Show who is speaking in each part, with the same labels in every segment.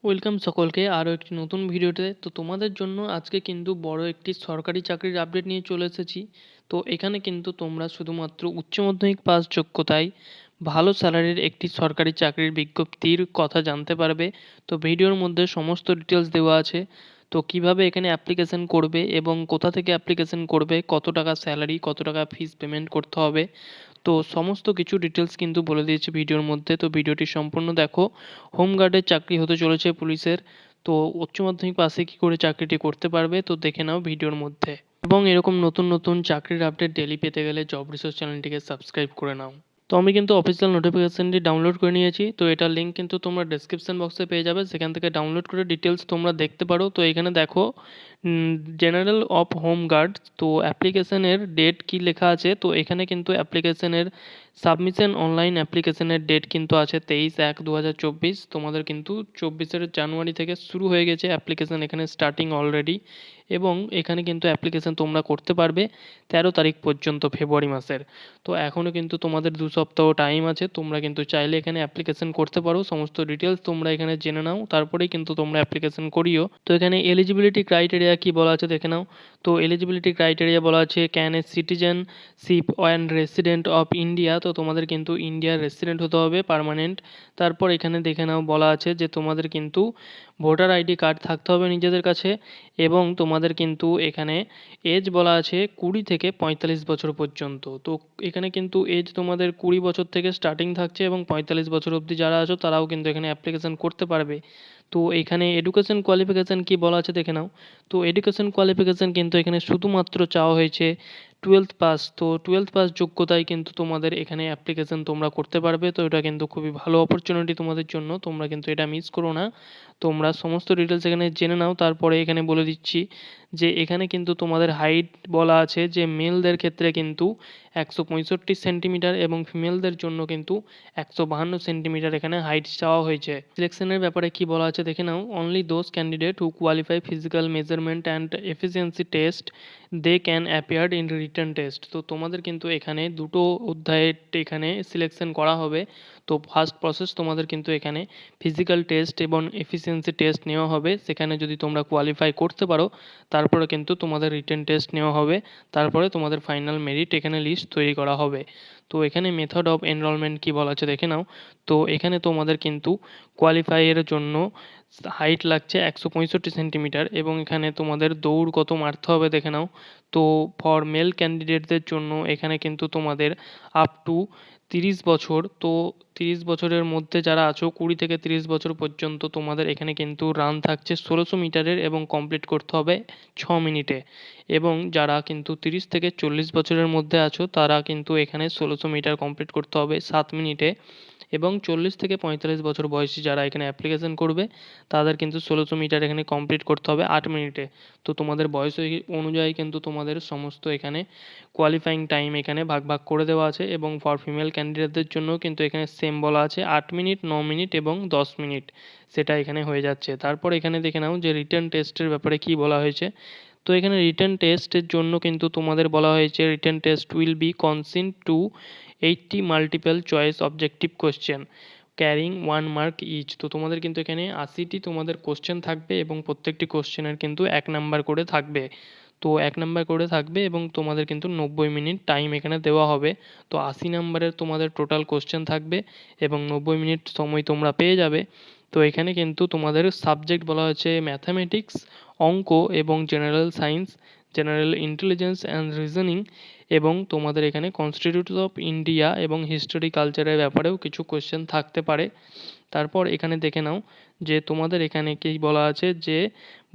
Speaker 1: Welcome সকলকে আরও একটি নতুন ভিডিওতে। তো তোমাদের জন্য আজকে কিন্তু বড় একটি সরকারি চাকরির আপডেট নিয়ে চলে এসেছি। তো এখানে কিন্তু তোমরা শুধুমাত্র উচ্চ মাধ্যমিক পাস যোগ্যতায় ভালো স্যালারির একটি সরকারি চাকরির বিজ্ঞপ্তির কথা জানতে পারবে। তো ভিডিওর মধ্যে সমস্ত ডিটেলস দেওয়া আছে। তো কিভাবে এখানে অ্যাপ্লিকেশন করবে এবং কোথা থেকে অ্যাপ্লিকেশন করবে, কত টাকা স্যালারি, কত টাকা ফিস পেমেন্ট করতে হবে, তো সমস্ত কিছু ডিটেলস কিন্তু বলে দিয়েছি ভিডিওর মধ্যে। তো ভিডিওটি সম্পূর্ণ দেখো। হোমগার্ডের চাকরি হতে চলেছে পুলিশের। তো উচ্চ মাধ্যমিক পাশে কী করে চাকরিটি করতে পারবে তো দেখে নাও ভিডিওর মধ্যে। এবং এরকম নতুন নতুন চাকরির আপডেট ডেলি পেতে গেলে জব রিসার্চ চ্যানেলটিকে সাবস্ক্রাইব করে নাও। তো আমি কিন্তু অফিসিয়াল নোটিফিকেশনটি ডাউনলোড করে নিয়েছি। তো এটার লিঙ্ক কিন্তু তোমরা ডেসক্রিপশন বক্সে পেয়ে যাবে, সেখান থেকে ডাউনলোড করে ডিটেলস তোমরা দেখতে পারো। তো এখানে দেখো জেনারেল অফ হোম গার্ড। তো অ্যাপ্লিকেশনের ডেট কি লেখা আছে, তো এখানে কিন্তু অ্যাপ্লিকেশনের সাবমিশন অনলাইন অ্যাপ্লিকেশনের ডেট কিন্তু আছে 23/1/2024। তোমাদের কিন্তু 24 জানুয়ারি থেকে শুরু হয়ে গেছে অ্যাপ্লিকেশন, এখানে স্টার্টিং অলরেডি। এবং এখানে কিন্তু অ্যাপ্লিকেশন তোমরা করতে পারবে 13 তারিখ পর্যন্ত ফেব্রুয়ারি মাসের। তো এখনও কিন্তু তোমাদের 2 সপ্তাহ টাইম আছে, তোমরা কিন্তু চাইলে এখানে অ্যাপ্লিকেশন করতে পারো। সমস্ত ডিটেলস তোমরা এখানে জেনে নাও, তারপরেই কিন্তু তোমরা অ্যাপ্লিকেশন করিও। তো এখানে এলিজিবিলিটি ক্রাইটেরিয়া কি বলা আছে দেখে নাও। তো এলিজিবিলিটি ক্রাইটেরিয়া বলা আছে can A citizenship and resident of India. তো তোমাদের কিন্তু ইন্ডিয়ার রেসিডেন্ট হতে হবে পার্মানেন্ট। তারপর এখানে দেখে নাও বলা আছে যে তোমাদের কিন্তু ভোটার আইডি কার্ড থাকতে হবে নিজেদের কাছে। এবং তোমাদের কিন্তু এখানে এজ বলা আছে 20 থেকে 45 বছর পর্যন্ত। তো এখানে কিন্তু এজ তোমাদের 20 বছর থেকে স্টার্টিং থাকছে এবং 45 বছর অবধি যারা আছো তারাও কিন্তু এখানে অ্যাপ্লিকেশন করতে পারবে। তো এখানে এডুকেশন কোয়ালিফিকেশান কি বলা আছে দেখে নাও। তো এডুকেশন কোয়ালিফিকেশান কিন্তু এখানে শুধুমাত্র চাওয়া হয়েছে 12th পাস। তো 12th পাস যোগ্যতায় কিন্তু তোমাদের এখানে অ্যাপ্লিকেশন তোমরা করতে পারবে। তো এটা কিন্তু খুবই ভালো অপরচুনিটি তোমাদের জন্য, তোমরা কিন্তু এটা মিস করো না। তোমরা সমস্ত ডিটেলস এখানে জেনে নাও। তারপরে এখানে বলে দিচ্ছি যে এখানে কিন্তু তোমাদের হাইট বলা আছে যে মেলদের ক্ষেত্রে কিন্তু 165 সেন্টিমিটার এবং ফিমেলদের জন্য কিন্তু 152 সেন্টিমিটার এখানে হাইট চাওয়া হয়েছে। সিলেকশনের ব্যাপারে কি বলা আছে দেখে নাও। Only those candidate who qualify physical measurement and efficiency test they can appear in written test. তো তোমাদের কিন্তু এখানে দুটো অধ্যায়ে এখানে সিলেকশন করা হবে। তো ফার্স্ট প্রসেস তোমাদের কিন্তু এখানে ফিজিক্যাল টেস্ট এবং এফিসিয়েন্সি টেস্ট নেওয়া হবে। সেখানে যদি তোমরা কোয়ালিফাই করতে পারো তারপরে কিন্তু তোমাদের রিটেন টেস্ট নেওয়া হবে। তারপরে তোমাদের ফাইনাল মেরিট এখানে লিস্ট তৈরি করা হবে। তো এখানে মেথড অফ এনরোলমেন্ট কি বলা আছে দেখে নাও। তো এখানে তোমাদের কিন্তু কোয়ালিফাইয়ের জন্য হাইট লাগছে 165 সেন্টিমিটার এবং এখানে তোমাদের দৌড় কত মারতে হবে দেখে নাও। তো ফর মেল ক্যান্ডিডেটদের জন্য এখানে কিন্তু তোমাদের আপ টু 30 বছর। তো 30 বছরের মধ্যে যারা আছো 20 থেকে 30 বছর পর্যন্ত তোমাদের এখানে কিন্তু রান থাকছে 1600 মিটারের এবং কমপ্লিট করতে হবে 6 মিনিটে। এবং যারা কিন্তু 30 থেকে 40 বছরের মধ্যে আছো তারা কিন্তু এখানে 1600 মিটার কমপ্লিট করতে হবে 7 মিনিটে। এবং 40 থেকে 45 বছর বয়সী যারা এখানে অ্যাপ্লিকেশন করবে তাদের কিন্তু 1600 মিটার এখানে কমপ্লিট করতে হবে 8 মিনিটে। তো তোমাদের বয়স অনুযায়ী কিন্তু তোমাদের সমস্ত এখানে কোয়ালিফাইং টাইম এখানে ভাগ ভাগ করে দেওয়া আছে। এবং ফর ফিমেল ক্যান্ডিডেটদের জন্য কিন্তু এখানে সেম বলা আছে 8 মিনিট, 9 মিনিট এবং 10 মিনিট, সেটা এখানে হয়ে যাচ্ছে। তারপর এখানে দেখে নাও যে রিটেন টেস্টের ব্যাপারে কি বলা হয়েছে। তো এখানে রিটেন টেস্টের জন্য কিন্তু তোমাদের বলা হয়েছে written test will be confined to 80 multiple choice objective question carrying 1 mark each. তো তোমাদের কিন্তু এখানে 80টি তোমাদের কোশ্চেন থাকবে এবং প্রত্যেকটি কোশ্চেনের কিন্তু 1 নাম্বার করে থাকবে। তো 1 নাম্বার করে থাকবে এবং তোমাদের কিন্তু 90 মিনিট টাইম এখানে দেওয়া হবে। তো 80 নাম্বারের তোমাদের টোটাল কোশ্চেন থাকবে এবং 90 মিনিট সময় তোমরা পেয়ে যাবে। তো এখানে কিন্তু তোমাদের সাবজেক্ট বলা হয়েছে ম্যাথামেটিক্স, অঙ্ক এবং general science, general intelligence and reasoning. এবং তোমাদের এখানে কনস্টিটিউশন অফ ইন্ডিয়া এবং হিস্টোরি কালচারের ব্যাপারেও কিছু কোশ্চেন থাকতে পারে। তারপর এখানে দেখে নাও যে তোমাদের এখানে কি বলা আছে যে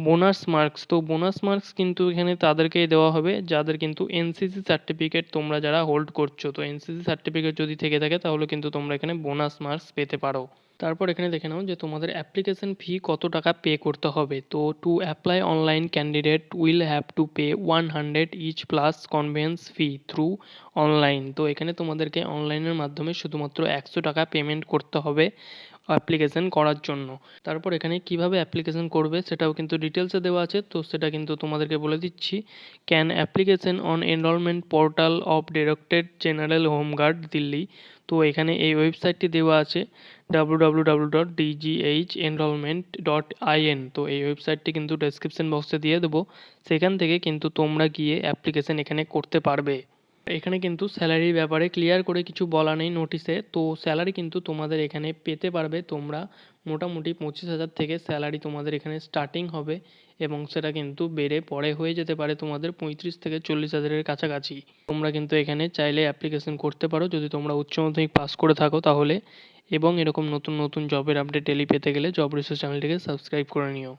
Speaker 1: বোনাস মার্কস। তো বোনাস মার্কস কিন্তু এখানে তাদেরকেই দেওয়া হবে যাদের কিন্তু এনসিসি সার্টিফিকেট তোমরা যারা হোল্ড করছো। তো এনসিসি সার্টিফিকেট যদি থেকে থাকে তাহলে কিন্তু তোমরা এখানে বোনাস মার্কস পেতে পারো। তারপর এখানে দেখে নাও যে তোমাদের অ্যাপ্লিকেশন ফি কত টাকা পে করতে হবে। তো to apply online candidate will have to pay 100 each plus convenience fee through online. তো এখানে তোমাদেরকে অনলাইনের মাধ্যমে শুধুমাত্র 100 টাকা পেমেন্ট করতে হবে অ্যাপ্লিকেশন করার জন্য। তারপর এখানে কিভাবে অ্যাপ্লিকেশন করবে সেটাও কিন্তু ডিটেলসে দেওয়া আছে, তো সেটা কিন্তু তোমাদেরকে বলে দিচ্ছি। Can application on enrolment portal of directorate general home guard Delhi. তো এখানে এই ওয়েবসাইটটি দেওয়া আছে www.dghenrollment.in। তো এই ওয়েবসাইটটি কিন্তু ডেসক্রিপশন বক্সে দিয়ে দেবো, সেখান থেকে কিন্তু তোমরা গিয়ে অ্যাপ্লিকেশন এখানে করতে পারবে। এখানে কিন্তু স্যালারির ব্যাপারে ক্লিয়ার করে কিছু বলা নেই নোটিশে। তো স্যালারি কিন্তু তোমাদের এখানে পেতে পারবে তোমরা মোটামুটি 25,000 থেকে স্যালারি তোমাদের এখানে স্টার্টিং হবে, এবং সেটা কিন্তু বেড়ে পরে হয়ে যেতে পারে তোমাদের 35 থেকে 40,000-এর কাছাকাছি। তোমরা কিন্তু এখানে চাইলে অ্যাপ্লিকেশন করতে পারো যদি তোমরা উচ্চ মাধ্যমিক পাস করে থাকো তাহলে। এবং এরকম নতুন নতুন জবের আপডেট ডেলি পেতে গেলে জব রিসার্চ চ্যানেলটিকে সাবস্ক্রাইব করে নিও।